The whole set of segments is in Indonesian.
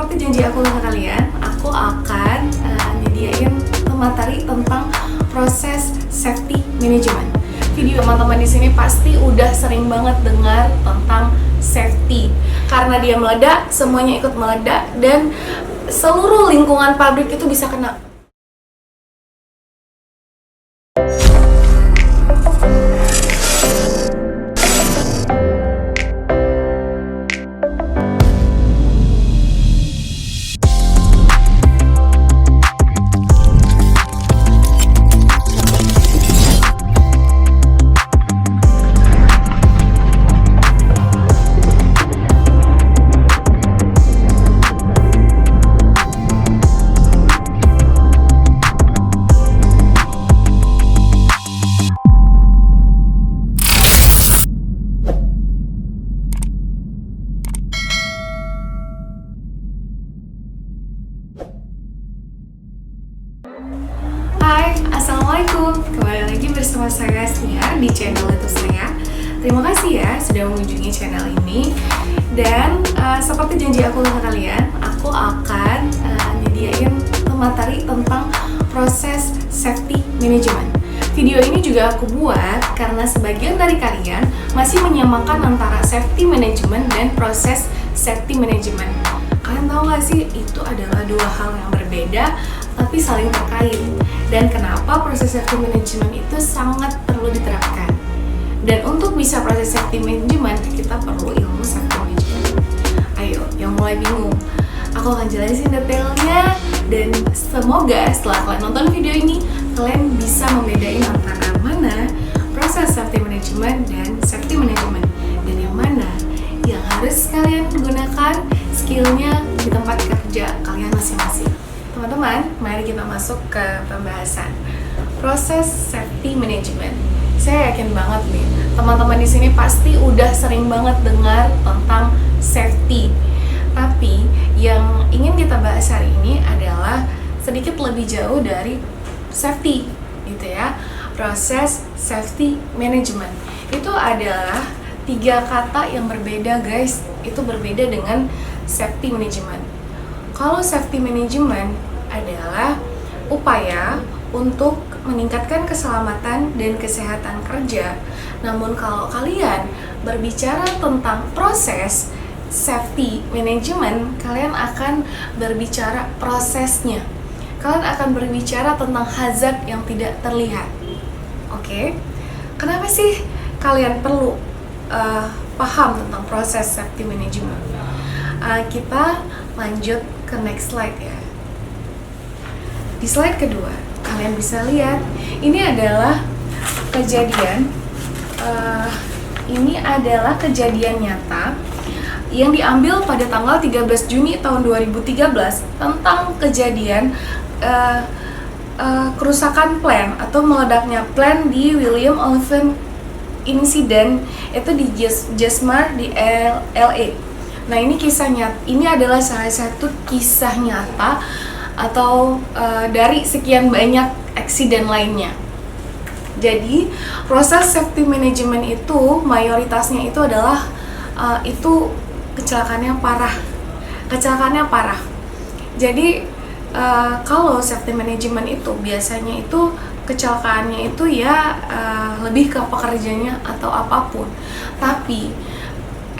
seperti janji aku ke kalian, aku akan nyediain materi tentang proses safety management. Video teman-teman di sini pasti udah sering banget dengar tentang safety. Karena dia meledak, semuanya ikut meledak dan seluruh lingkungan pabrik itu bisa kena. Hai, Assalamualaikum. Kembali lagi bersama saya Nia di channel YouTube saya. Terima kasih ya sudah mengunjungi channel ini. Dan seperti janji aku ke kalian, aku akan nyediain materi tentang proses safety management. Video ini juga aku buat karena sebagian dari kalian masih menyamakan antara safety management dan proses safety management. Kalian tahu gak sih, itu adalah dua hal yang berbeda tapi saling terkait. Dan kenapa proses safety management itu sangat perlu diterapkan. Dan untuk bisa proses safety management, kita perlu ilmu safety management. Ayo, yang mulai bingung, aku akan jelasin detailnya. Dan semoga setelah kalian nonton video ini, kalian bisa membedain antara mana proses safety management dan safety management, dan yang mana yang harus kalian gunakan skillnya di tempat kerja kalian masing-masing. Teman-teman, mari kita masuk ke pembahasan proses safety management. Saya yakin banget nih, teman-teman di sini pasti udah sering banget dengar tentang safety. Tapi yang ingin kita bahas hari ini adalah sedikit lebih jauh dari safety, gitu ya. Proses safety management itu adalah 3 kata yang berbeda, guys. Itu berbeda dengan safety management. Kalau safety management adalah upaya untuk meningkatkan keselamatan dan kesehatan kerja. Namun kalau kalian berbicara tentang proses safety management, kalian akan berbicara prosesnya. Kalian akan berbicara tentang hazard yang tidak terlihat. Oke? Kenapa sih kalian perlu paham tentang proses safety management? Kita lanjut ke next slide ya. Di slide kedua, kalian bisa lihat ini adalah kejadian nyata yang diambil pada tanggal 13 Juni tahun 2013 tentang kejadian kerusakan plant atau meledaknya plant di William Oliver Incident itu di Jesmar di LA. Nah, ini kisah nyata. Ini adalah salah satu kisah nyata atau dari sekian banyak eksiden lainnya. Jadi, proses safety management itu mayoritasnya itu adalah itu kecelakaannya parah. Jadi, kalau safety management itu biasanya itu kecelakaannya itu ya lebih ke pekerjanya atau apapun. Tapi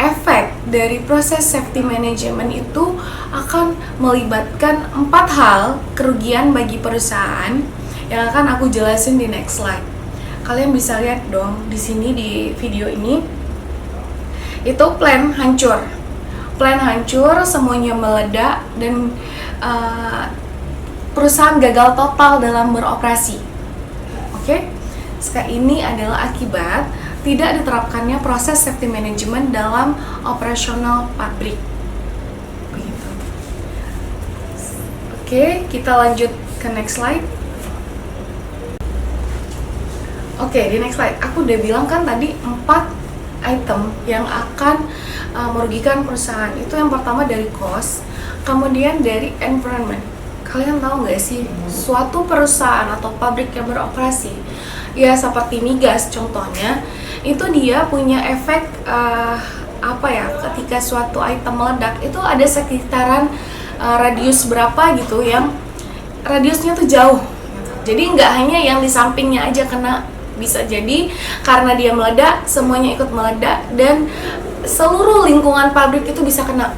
efek dari proses safety management itu akan melibatkan 4 hal kerugian bagi perusahaan yang akan aku jelasin di next slide. Kalian bisa lihat dong di sini di video ini. Itu plant hancur, semuanya meledak dan perusahaan gagal total dalam beroperasi. Oke? Sekarang ini adalah akibat tidak diterapkannya proses safety management dalam operasional pabrik. Begitu. Oke, kita lanjut ke next slide. Oke, di next slide aku udah bilang kan tadi 4 item yang akan merugikan perusahaan. Itu yang pertama dari cost, kemudian dari environment. Kalian tahu nggak sih, suatu perusahaan atau pabrik yang beroperasi, ya seperti migas contohnya, itu dia punya efek ketika suatu item meledak itu ada sekitaran radius berapa gitu yang radiusnya tuh jauh gitu. Jadi nggak hanya yang di sampingnya aja kena, bisa jadi karena dia meledak semuanya ikut meledak dan seluruh lingkungan pabrik itu bisa kena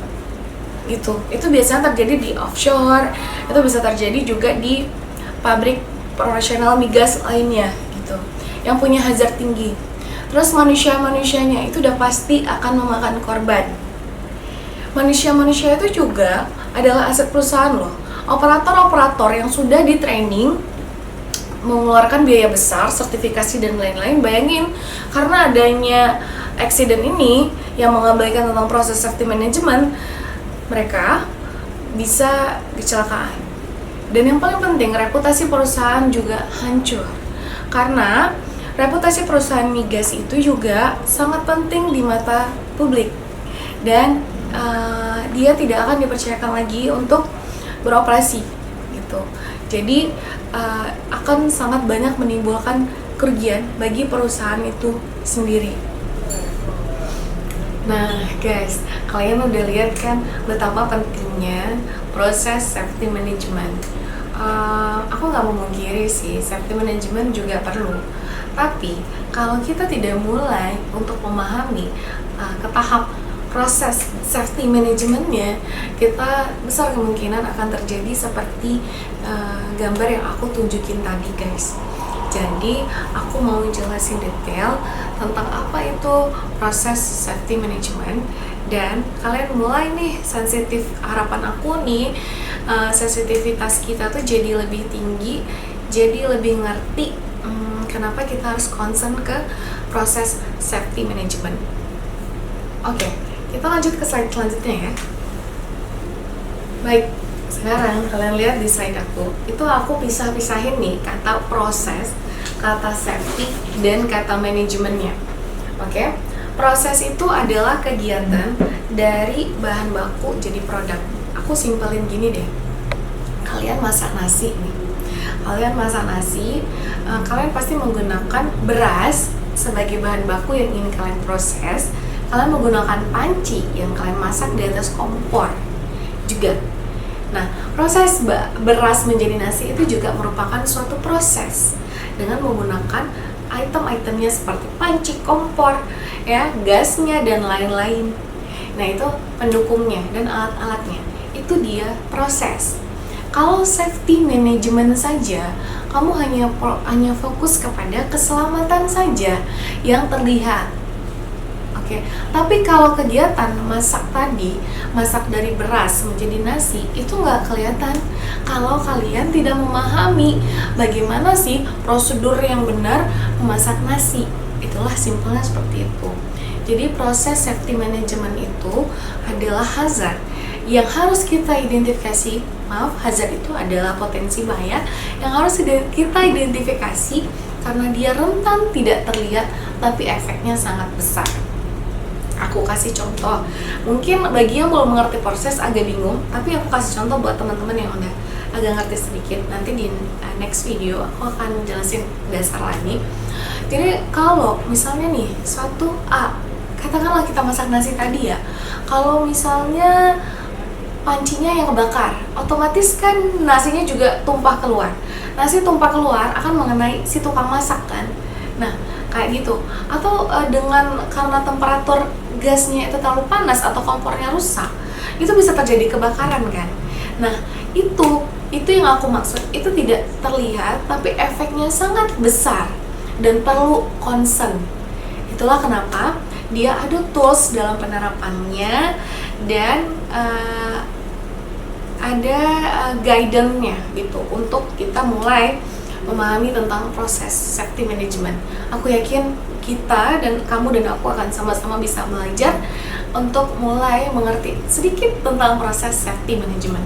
gitu. Itu biasanya terjadi di offshore, itu bisa terjadi juga di pabrik profesional migas lainnya gitu yang punya hazard tinggi. Terus manusia-manusianya itu udah pasti akan memakan korban. Manusia-manusia itu juga adalah aset perusahaan loh. Operator-operator yang sudah di training mengeluarkan biaya besar, sertifikasi dan lain-lain. Bayangin, karena adanya accident ini yang mengabaikan tentang proses safety management, mereka bisa kecelakaan. Dan yang paling penting, reputasi perusahaan juga hancur. Karena reputasi perusahaan migas itu juga sangat penting di mata publik. Dan dia tidak akan dipercayakan lagi untuk beroperasi gitu. Jadi akan sangat banyak menimbulkan kerugian bagi perusahaan itu sendiri. Nah guys, kalian udah lihat kan betapa pentingnya proses safety management. Aku nggak memungkiri sih, safety management juga perlu. Tapi kalau kita tidak mulai untuk memahami ke tahap proses safety manajemennya, kita besar kemungkinan akan terjadi seperti gambar yang aku tunjukin tadi guys. Jadi aku mau jelasin detail tentang apa itu proses safety management, dan kalian mulai nih sensitif, harapan aku nih sensitivitas kita tuh jadi lebih tinggi, jadi lebih ngerti kenapa kita harus concern ke proses safety management. Oke, kita lanjut ke slide selanjutnya ya. Baik, sekarang kalian lihat di slide aku, itu aku pisah-pisahin nih kata proses, kata safety, dan kata manajemennya. Oke, proses itu adalah kegiatan dari bahan baku jadi produk. Aku simpelin gini deh, kalian masak nasi nih. Kalian masak nasi, kalian pasti menggunakan beras sebagai bahan baku yang ingin kalian proses. Kalian menggunakan panci yang kalian masak di atas kompor juga. Nah, proses beras menjadi nasi itu juga merupakan suatu proses dengan menggunakan item-itemnya seperti panci, kompor, ya, gasnya dan lain-lain. Nah, itu pendukungnya dan alat-alatnya. Itu dia proses. Kalau safety management saja, kamu hanya fokus kepada keselamatan saja yang terlihat. Oke, tapi kalau kegiatan masak tadi, masak dari beras menjadi nasi, itu nggak kelihatan kalau kalian tidak memahami bagaimana sih prosedur yang benar memasak nasi. Itulah simpelnya seperti itu. Jadi proses safety management itu adalah hazard yang harus kita identifikasi. Hazard itu adalah potensi bahaya yang harus kita identifikasi karena dia rentan tidak terlihat tapi efeknya sangat besar. Aku kasih contoh, mungkin bagi yang belum mengerti proses agak bingung, tapi aku kasih contoh buat teman-teman yang udah agak ngerti sedikit. Nanti di next video aku akan jelasin dasar lagi. Jadi kalau misalnya nih suatu A, katakanlah kita masak nasi tadi ya, kalau misalnya pancinya yang kebakar, otomatis kan nasinya juga tumpah keluar. Nasi tumpah keluar akan mengenai si tukang masak kan. Nah, kayak gitu. Atau karena temperatur gasnya itu terlalu panas atau kompornya rusak, itu bisa terjadi kebakaran kan. Nah, itu yang aku maksud. Itu tidak terlihat tapi efeknya sangat besar dan perlu concern. Itulah kenapa dia ada tools dalam penerapannya dan ada guidance-nya gitu untuk kita mulai memahami tentang proses safety management. Aku yakin kita dan kamu dan aku akan sama-sama bisa belajar untuk mulai mengerti sedikit tentang proses safety management.